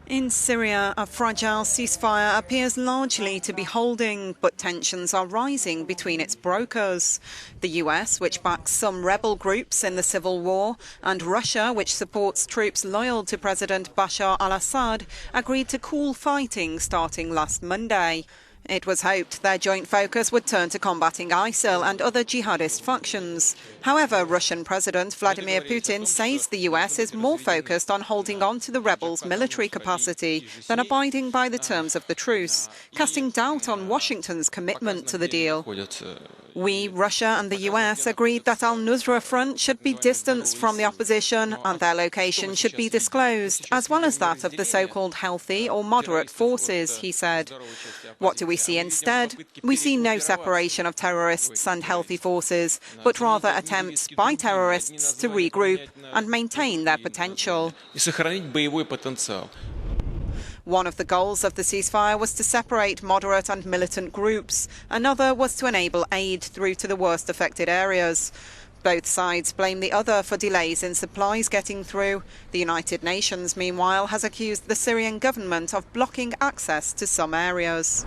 In Syria, a fragile ceasefire appears largely to be holding, but tensions are rising between its brokers. The US, which backs some rebel groups in the civil war, and Russia, which supports troops loyal to President Bashar al-Assad, agreed to cool fighting starting last Monday. It was hoped their joint focus would turn to combating ISIL and other jihadist factions. However, Russian President Vladimir Putin says the US is more focused on holding on to the rebels' military capacity than abiding by the terms of the truce, casting doubt on Washington's commitment to the deal. We, Russia and the US, agreed that al-Nusra Front should be distanced from the opposition and their location should be disclosed, as well as that of the so-called healthy or moderate forces, he said. What do we see instead? We see no separation of terrorists and healthy forces, but rather attempts by terrorists to regroup and maintain their potential. One of the goals of the ceasefire was to separate moderate and militant groups. Another was to enable aid through to the worst affected areas. Both sides blame the other for delays in supplies getting through. The United Nations, meanwhile, has accused the Syrian government of blocking access to some areas.